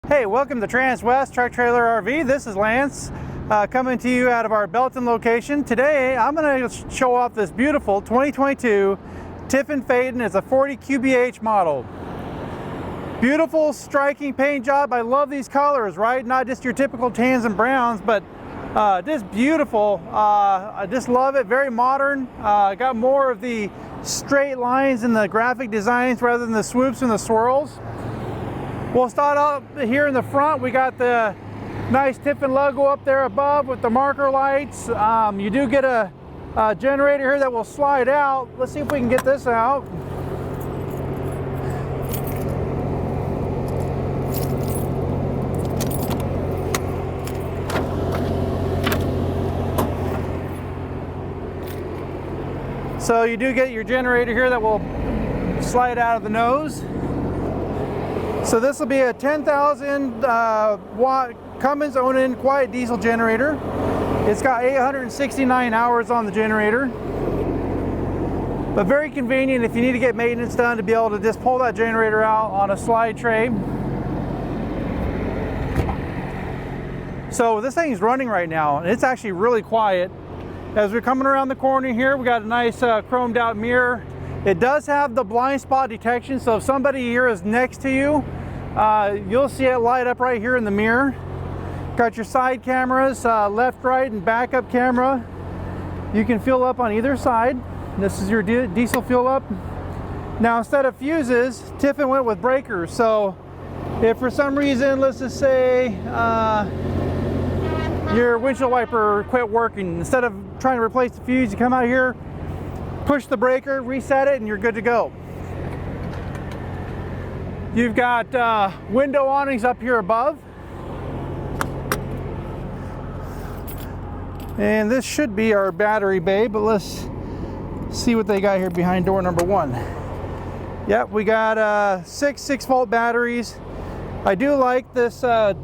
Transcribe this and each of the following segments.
Hey, welcome to Transwest Truck Trailer RV. This is Lance coming to you out of our Belton location. Today I'm going to show off this beautiful 2022 Tiffin Phaeton. It's a 40 QBH model. Beautiful, striking paint job. I love these colors, right? Not just your typical tans and browns, but just beautiful. I just love it. Very modern. Got more of the straight lines in the graphic designs rather than the swoops and the swirls. We'll start out here in the front. We got the nice Tiffin logo up there above with the marker lights. You do get a generator here that will slide out. Let's see if we can get this out. So you do get your generator here that will slide out of the nose. So this will be a 10,000 watt Cummins owned quiet diesel generator. It's got 869 hours on the generator, but very convenient if you need to get maintenance done to be able to just pull that generator out on a slide tray. So this thing's running right now, and it's actually really quiet. As we're coming around the corner here, we got a nice chromed out mirror. It does have the blind spot detection, so if somebody here is next to you, you'll see it light up right here in the mirror. Got your side cameras, left, right, and backup camera. You can fuel up on either side. This is your diesel fuel up. Now, instead of fuses, Tiffin went with breakers. So if for some reason, let's just say your windshield wiper quit working, instead of trying to replace the fuse, you come out here, push the breaker, reset it, and you're good to go. You've got window awnings up here above. And this should be our battery bay, but let's see what they got here behind door number one. Yep, we got six 6-volt batteries. I do like this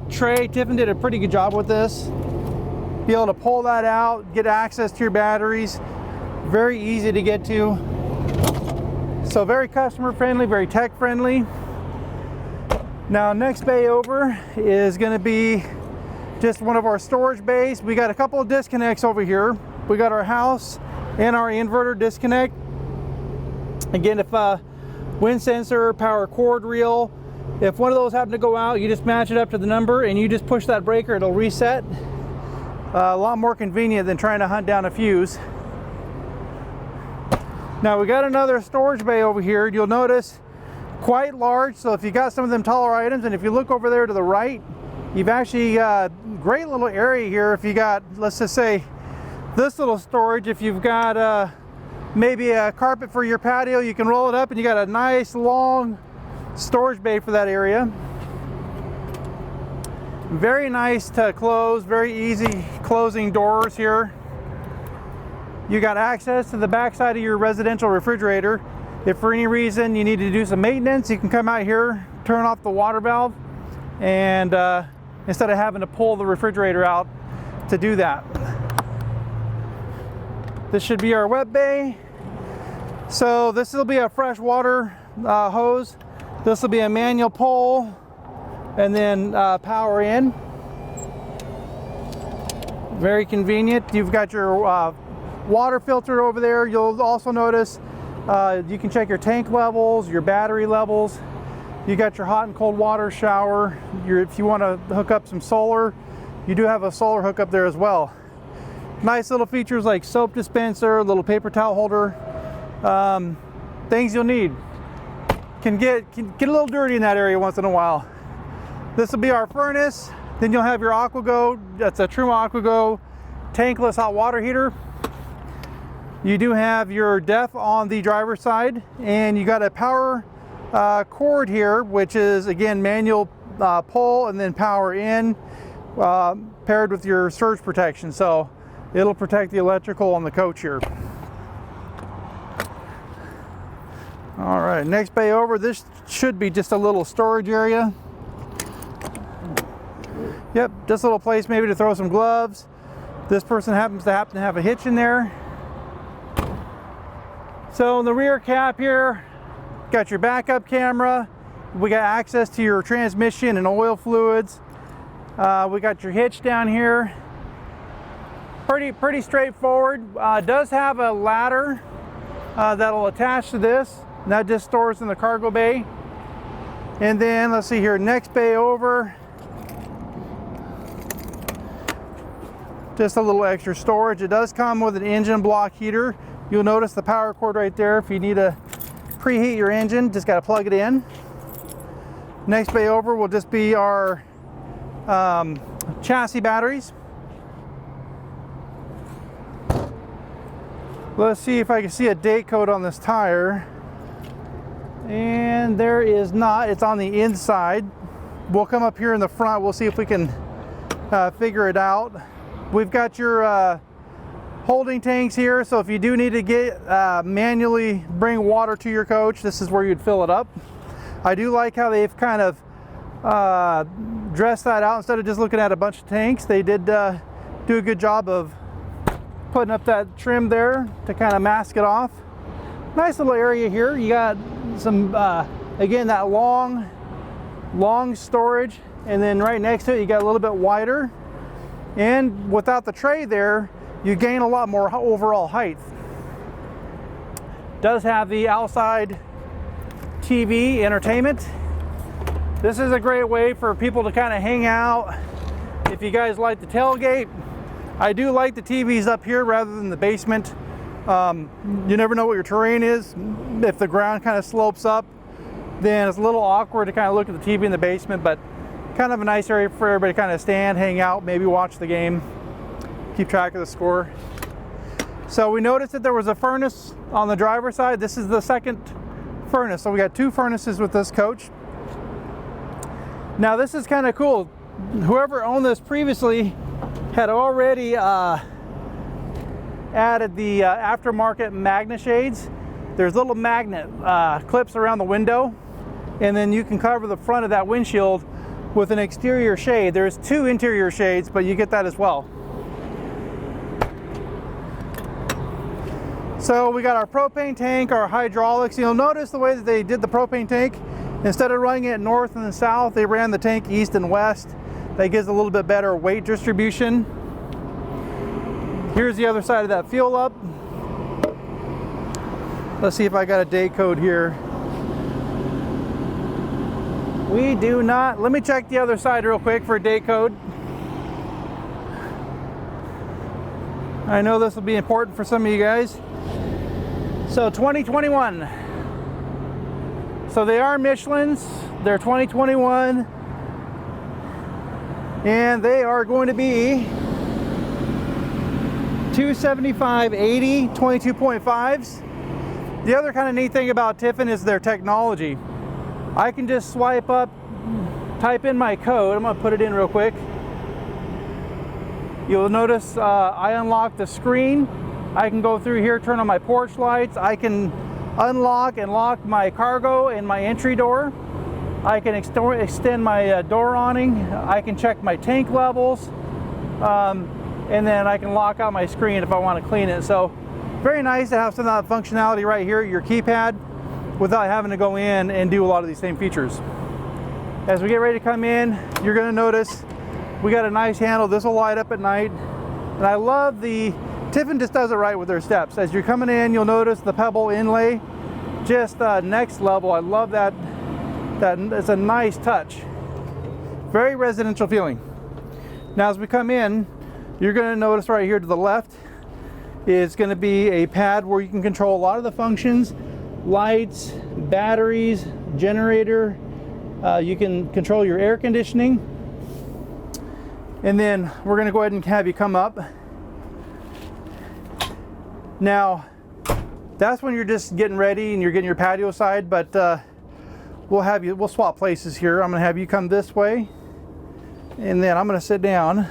tray. Tiffin did a pretty good job with this. Be able to pull that out, get access to your batteries. Very easy to get to. So very customer friendly, very tech friendly. Now, next bay over is going to be just one of our storage bays. We got a couple of disconnects over here. We got our house and our inverter disconnect. Again, if wind sensor, power cord reel, if one of those happen to go out, you just match it up to the number and you just push that breaker, it'll reset. A lot more convenient than trying to hunt down a fuse. Now, we got another storage bay over here. You'll notice quite large, so if you got some of them taller items, and if you look over there to the right, you've actually got great little area here. If you got, let's just say, this little storage, if you've got maybe a carpet for your patio, you can roll it up and you got a nice long storage bay for that area. Very nice to close, very easy closing doors here. You got access to the back side of your residential refrigerator. If for any reason you need to do some maintenance, you can come out here, turn off the water valve, and instead of having to pull the refrigerator out to do that. This should be our wet bay. So this will be a fresh water hose. This will be a manual pull, and then power in. Very convenient. You've got your water filter over there. You'll also notice you can check your tank levels, your battery levels. You got your hot and cold water shower. If you want to hook up some solar, you do have a solar hookup there as well. Nice little features like soap dispenser, little paper towel holder, things you'll need. Can get a little dirty in that area once in a while. This will be our furnace. Then you'll have your AquaGo. That's a true AquaGo tankless hot water heater. You do have your DEF on the driver's side, and you got a power cord here, which is again manual pull and then power in, paired with your surge protection. So it'll protect the electrical on the coach here. All right, next bay over. This should be just a little storage area. Yep, just a little place maybe to throw some gloves. This person happens to have a hitch in there. So in the rear cap here, got your backup camera We got access to your transmission and oil fluids. We got your hitch down here. Pretty straightforward. Does have a ladder that'll attach to this, and that just stores in the cargo bay. And then let's see here, next bay over, just a little extra storage. It does come with an engine block heater. You'll notice the power cord right there. If you need to preheat your engine, just got to plug it in. Next bay over will just be our chassis batteries. Let's see if I can see a date code on this tire. And there is not. It's on the inside. We'll come up here in the front. We'll see if we can figure it out. We've got your holding tanks here, so if you do need to get manually bring water to your coach, this is where you'd fill it up. I do like how they've kind of dressed that out. Instead of just looking at a bunch of tanks, they did do a good job of putting up that trim there to kind of mask it off. Nice little area here. You got some again, that long storage, and then right next to it you got a little bit wider, and without the tray there you gain a lot more overall height. Does have the outside TV entertainment. This is a great way for people to kind of hang out if you guys like the tailgate. I do like the TVs up here rather than the basement. You never know what your terrain is. If the ground kind of slopes up, then it's a little awkward to kind of look at the TV in the basement, but kind of a nice area for everybody to kind of stand, hang out, maybe watch the game, keep track of the score. So we noticed that there was a furnace on the driver's side. This is the second furnace. So we got two furnaces with this coach. Now this is kind of cool. Whoever owned this previously had already added the aftermarket magnet shades. There's little magnet clips around the window, and then you can cover the front of that windshield with an exterior shade. There's two interior shades, but you get that as well. So we got our propane tank, our hydraulics. You'll notice the way that they did the propane tank. Instead of running it north and south, they ran the tank east and west. That gives a little bit better weight distribution. Here's the other side of that fuel up. Let's see if I got a date code here. We do not. Let me check the other side real quick for a date code. I know this will be important for some of you guys. So 2021. So they are Michelin's. They're 2021. And they are going to be 275/80 22.5s. The other kind of neat thing about Tiffin is their technology. I can just swipe up, type in my code. I'm going to put it in real quick. You'll notice I unlock the screen. I can go through here, turn on my porch lights. I can unlock and lock my cargo and my entry door. I can extend my door awning. I can check my tank levels. And then I can lock out my screen if I want to clean it. So very nice to have some of that functionality right here at your keypad without having to go in and do a lot of these same features. As we get ready to come in, you're going to notice we got a nice handle. This will light up at night. And I love the Tiffin just does it right with their steps. As you're coming in, you'll notice the pebble inlay, just next level. I love that. It's a nice touch. Very residential feeling. Now as we come in, you're going to notice right here to the left is going to be a pad where you can control a lot of the functions, lights, batteries, generator. You can control your air conditioning. And then we're going to go ahead and have you come up. Now, that's when you're just getting ready and you're getting your patio side, but we'll swap places here. I'm going to have you come this way, and then I'm going to sit down.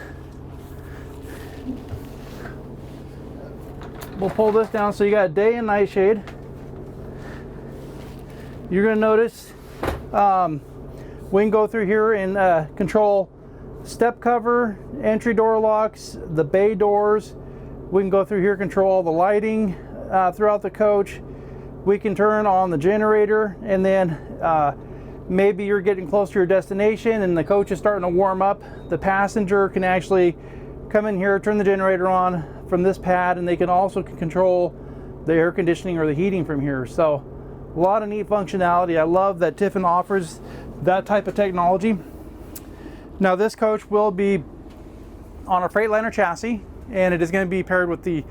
We'll pull this down so you got day and night shade. You're going to notice we can go through here and control step cover, entry door locks, the bay doors. We can go through here, control all the lighting throughout the coach. We can turn on the generator and then maybe you're getting close to your destination and the coach is starting to warm up, the passenger can actually come in here, turn the generator on from this pad, and they can also control the air conditioning or the heating from here. So a lot of neat functionality. I love that Tiffin offers that type of technology. Now this coach will be on a Freightliner chassis, and it is going to be paired with the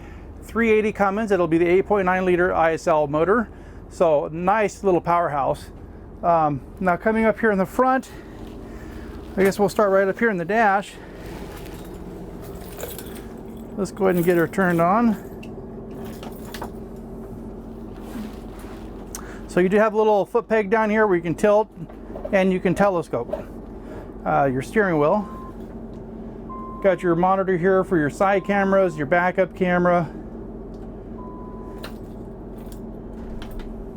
380 Cummins. It'll be the 8.9 liter ISL motor. So nice little powerhouse. Now coming up here in the front, I guess we'll start right up here in the dash. Let's go ahead and get her turned on. So you do have a little foot peg down here where you can tilt and you can telescope your steering wheel. Got your monitor here for your side cameras, your backup camera.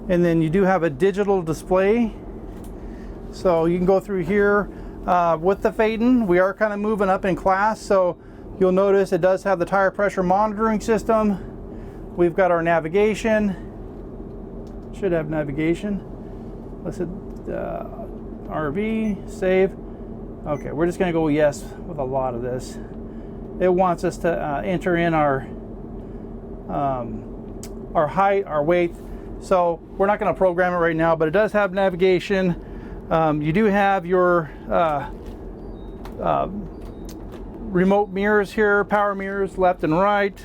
And then you do have a digital display. So you can go through here with the Phaeton. We are kind of moving up in class, so you'll notice it does have the tire pressure monitoring system. We've got our navigation. Should have navigation. Let's hit RV, save. Okay, we're just gonna go yes with a lot of this. It wants us to enter in our height, our weight. So we're not going to program it right now, but it does have navigation. You do have your remote mirrors here, power mirrors left and right.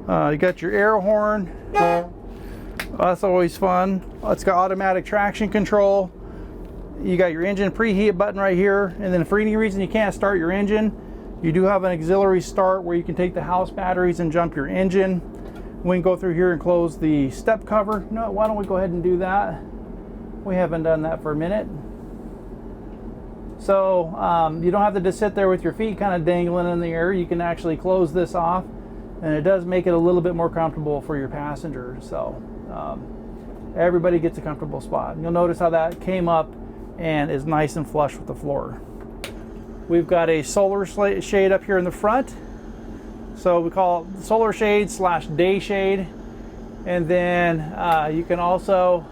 You got your air horn. That's always fun. It's got automatic traction control. You got your engine preheat button right here. And then if for any reason you can't start your engine, you do have an auxiliary start where you can take the house batteries and jump your engine. We can go through here and close the step cover. No, why don't we go ahead and do that? We haven't done that for a minute. So you don't have to just sit there with your feet kind of dangling in the air. You can actually close this off, and it does make it a little bit more comfortable for your passenger. So everybody gets a comfortable spot. You'll notice how that came up and is nice and flush with the floor. We've got a solar shade up here in the front. So we call it solar shade / day shade. And then you can also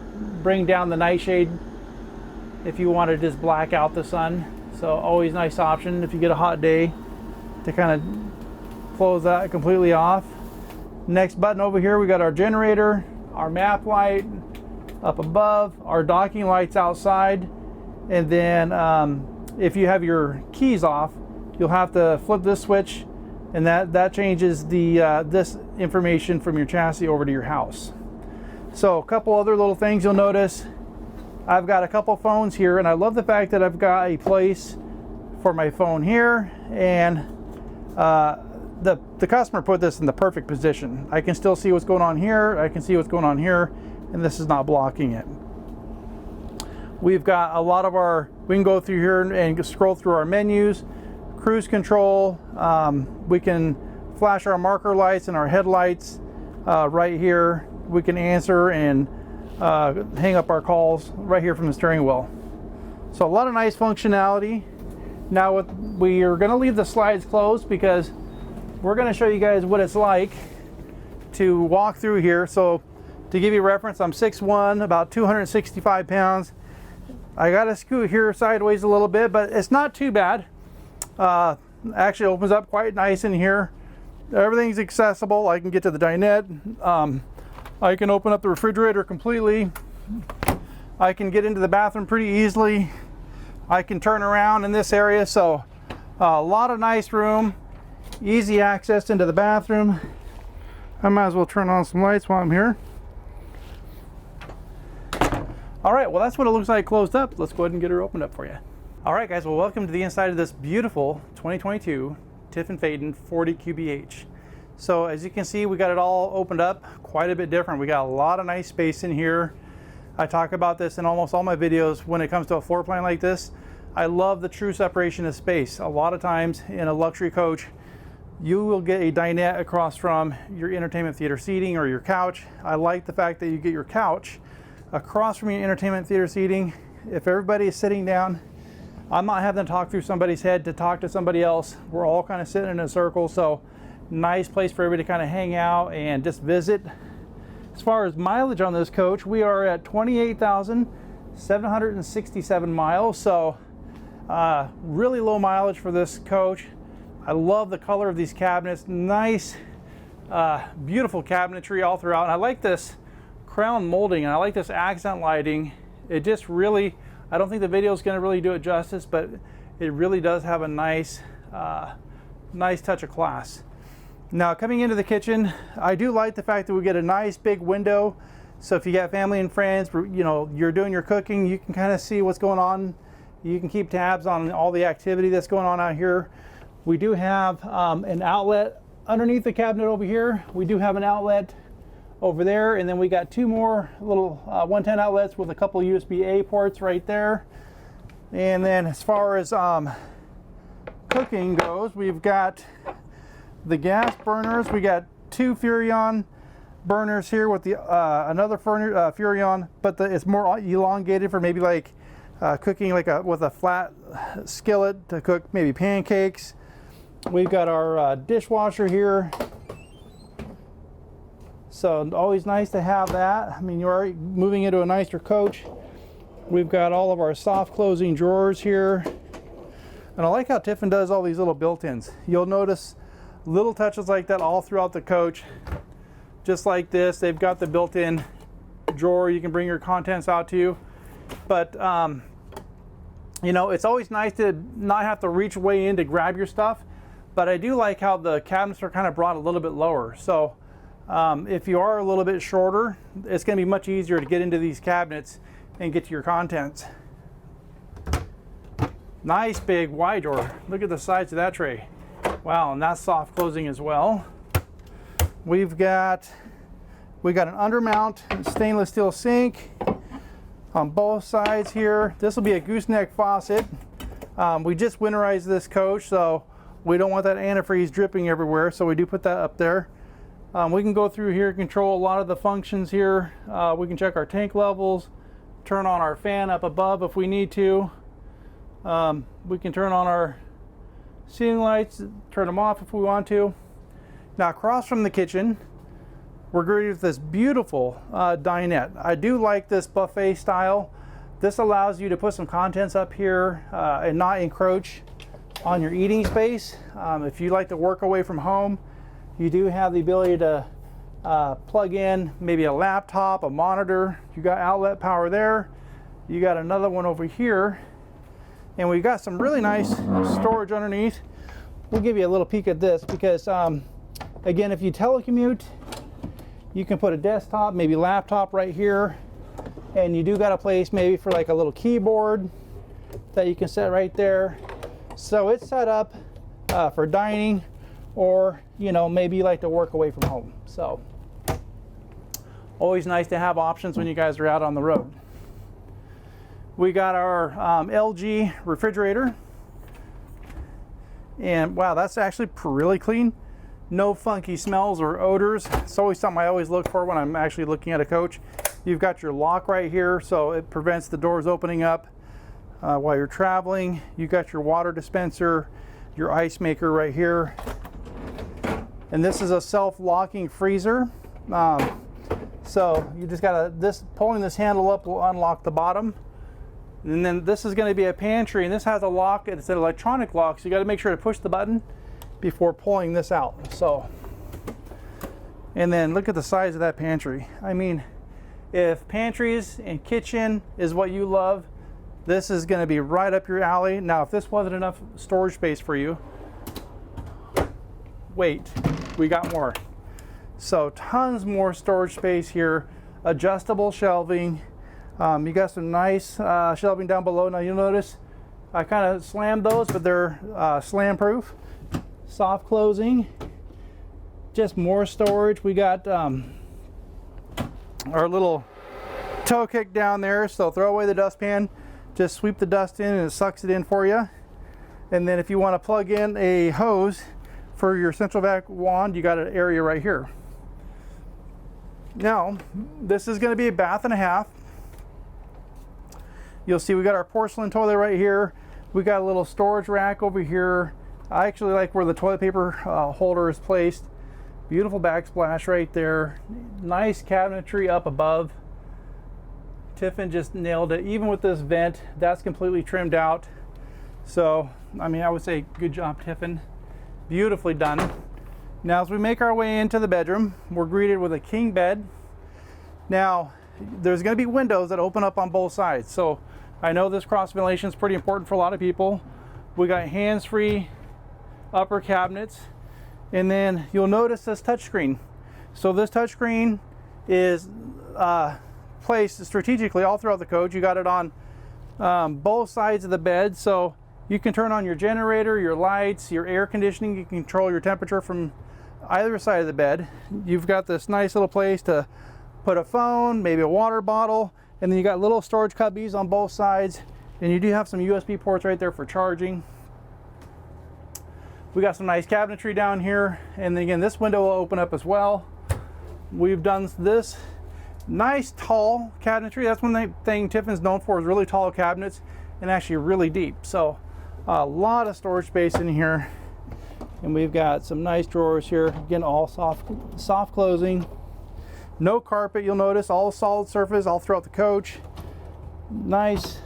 bring down the night shade if you want to just black out the sun. So always nice option if you get a hot day to kind of close that completely off. Next button over here, we got our generator, our map light up above, our docking lights outside. And then if you have your keys off, you'll have to flip this switch, and that changes the this information from your chassis over to your house. So a couple other little things you'll notice. I've got a couple phones here, and I love the fact that I've got a place for my phone here, and the customer put this in the perfect position. I can still see what's going on here, I can see what's going on here, and this is not blocking it. We've got a lot of we can go through here and scroll through our menus, cruise control. We can flash our marker lights and our headlights right here. We can answer and hang up our calls right here from the steering wheel. So a lot of nice functionality. Now we are going to leave the slides closed because we're going to show you guys what it's like to walk through here. So to give you reference, I'm 6'1", about 265 pounds. I got to scoot here sideways a little bit, but it's not too bad. Actually opens up quite nice in here. Everything's accessible. I can get to the dinette. I can open up the refrigerator completely. I can get into the bathroom pretty easily. I can turn around in this area, so a lot of nice room, easy access into the bathroom. I might as well turn on some lights while I'm here. All right, well, that's what it looks like closed up. Let's go ahead and get her opened up for you. All right, guys, well, welcome to the inside of this beautiful 2022 Tiffin Phaeton 40 QBH. So as you can see, we got it all opened up quite a bit different. We got a lot of nice space in here. I talk about this in almost all my videos when it comes to a floor plan like this. I love the true separation of space. A lot of times in a luxury coach, you will get a dinette across from your entertainment theater seating or your couch. I like the fact that you get your couch across from your entertainment theater seating. If everybody is sitting down, I'm not having to talk through somebody's head to talk to somebody else. We're all kind of sitting in a circle, so nice place for everybody to kind of hang out and just visit. As far as mileage on this coach, we are at 28,700 767 miles, so really low mileage for this coach. I love the color of these cabinets. Nice, beautiful cabinetry all throughout. And I like this crown molding, and I like this accent lighting. It just really, I don't think the video is going to really do it justice, but it really does have a nice, nice touch of class. Now, coming into the kitchen, I do like the fact that we get a nice big window. So if you got family and friends, you know, you're doing your cooking, you can kind of see what's going on. You can keep tabs on all the activity that's going on out here. We do have an outlet underneath the cabinet over here. We do have an outlet over there, and then we got two more little 110 outlets with a couple USB-A ports right there. And then as far as cooking goes, we've got the gas burners. We got two Furrion burners here with the another Furrion, but it's more elongated for maybe like cooking like with a flat skillet to cook maybe pancakes. We've got our dishwasher here. So always nice to have that. I mean, you're already moving into a nicer coach. We've got all of our soft closing drawers here. And I like how Tiffin does all these little built-ins. You'll notice little touches like that all throughout the coach. Just like this, they've got the built-in drawer you can bring your contents out to. But, you know, it's always nice to not have to reach way in to grab your stuff. But I do like how the cabinets are kind of brought a little bit lower. So if you are a little bit shorter, it's going to be much easier to get into these cabinets and get to your contents. Nice big wide drawer. Look at the size of that tray. Wow, and that's soft closing as well. We got an undermount stainless steel sink on both sides here. This will be a gooseneck faucet. We just winterized this coach, so we don't want that antifreeze dripping everywhere, so we do put that up there. We can go through here, control a lot of the functions here. We can check our tank levels, turn on our fan up above if we need to. We can turn on our ceiling lights, turn them off if we want to. Now, across from the kitchen, we're greeted with this beautiful dinette. I do like this buffet style. This allows you to put some contents up here and not encroach on your eating space. If you like to work away from home, you do have the ability to plug in maybe a laptop, a monitor. You got outlet power there. You got another one over here. And we've got some really nice storage underneath. We'll give you a little peek at this because, again, if you telecommute, you can put a desktop, maybe laptop right here. And you do got a place maybe for like a little keyboard that you can set right there. So it's set up for dining, or, you know, maybe you like to work away from home. So always nice to have options when you guys are out on the road. We got our LG refrigerator, and wow, that's actually really clean. No funky smells or odors. It's always something I always look for when I'm actually looking at a coach. You've got your lock right here, so it prevents the doors opening up while you're traveling. You got your water dispenser, your ice maker right here. And this is a self-locking freezer. So you just gotta, pulling this handle up will unlock the bottom. And then this is gonna be a pantry, and this has a lock, it's an electronic lock, so you gotta make sure to push the button before pulling this out. So, and then look at the size of that pantry. I mean, if pantries and kitchen is what you love, this is gonna be right up your alley. Now, if this wasn't enough storage space for you, wait, we got more. So tons more storage space here, adjustable shelving. You got some nice shelving down below. Now you'll notice I kind of slammed those, but they're slam proof. Soft closing, just more storage. We got our little toe kick down there, so throw away the dustpan, just sweep the dust in and it sucks it in for you. And then if you want to plug in a hose for your central vac wand, you got an area right here. Now, this is going to be a bath and a half. You'll see we got our porcelain toilet right here. We got a little storage rack over here. I actually like where the toilet paper holder is placed. Beautiful backsplash right there. Nice cabinetry up above Tiffin just nailed it. Even with this vent, that's completely trimmed out. So, I mean, I would say good job, Tiffin. Beautifully done. Now, as we make our way into the bedroom, we're greeted with a king bed. Now, there's going to be windows that open up on both sides. So, I know this cross ventilation is pretty important for a lot of people. We got hands-free upper cabinets, and then you'll notice this touchscreen. So this touchscreen is placed strategically all throughout the coach. You got it on both sides of the bed, so you can turn on your generator, your lights, your air conditioning. You can control your temperature from either side of the bed. You've got this nice little place to put a phone, maybe a water bottle, and then you got little storage cubbies on both sides, and you do have some USB ports right there for charging. We got some nice cabinetry down here, and then again, this window will open up as well. We've done this nice tall cabinetry. That's one thing Tiffin's known for, is really tall cabinets and actually really deep. So a lot of storage space in here, and we've got some nice drawers here. Again, all soft closing. No carpet, you'll notice, all solid surface all throughout the coach. Nice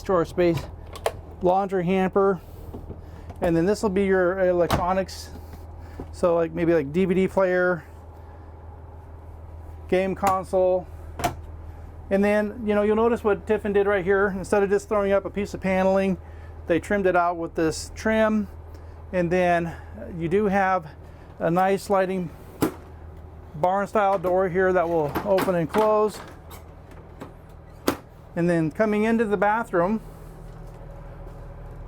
drawer space. Laundry hamper. And then this will be your electronics. So like maybe like DVD player, game console. And then, you know, you'll notice what Tiffin did right here. Instead of just throwing up a piece of paneling, they trimmed it out with this trim. And then you do have a nice sliding barn style door here that will open and close. And then coming into the bathroom,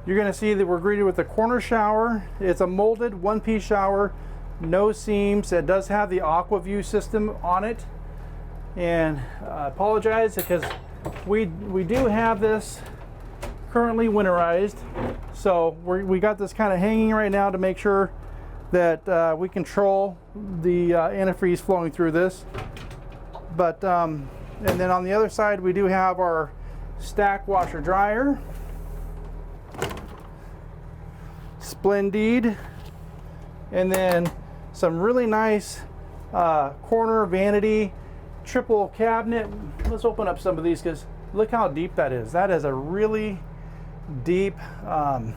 you're going to see that we're greeted with a corner shower. It's a molded one-piece shower, no seams. It does have the AquaView system on it. And I apologize because we do have this currently winterized. So we got this kind of hanging right now to make sure that we control the antifreeze flowing through this. But and then on the other side, we do have our stack washer dryer. Splendid. And then some really nice corner vanity triple cabinet. Let's open up some of these because look how deep that is. That is a really deep, to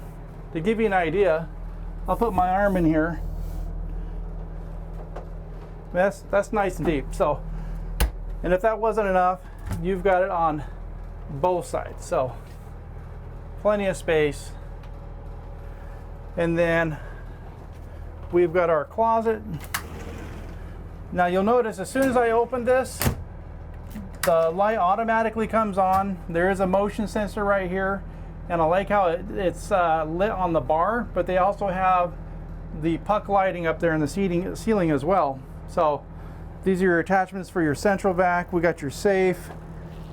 give you an idea, I'll put my arm in here. That's nice and deep. So, and if that wasn't enough, you've got it on both sides. So plenty of space. And then we've got our closet. Now you'll notice as soon as I open this, the light automatically comes on. There is a motion sensor right here, and I like how it's lit on the bar, but they also have the puck lighting up there in the ceiling as well. So these are your attachments for your central vac. We got your safe,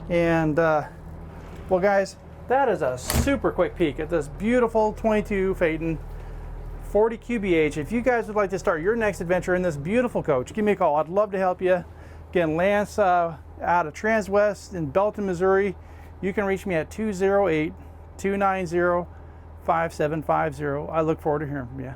and well guys, that is a super quick peek at this beautiful 22 Phaeton 40 QBH. If you guys would like to start your next adventure in this beautiful coach, give me a call. I'd love to help you. Again, Lance out of Transwest in Belton, Missouri. You can reach me at 208-290-5750. I look forward to hearing from you.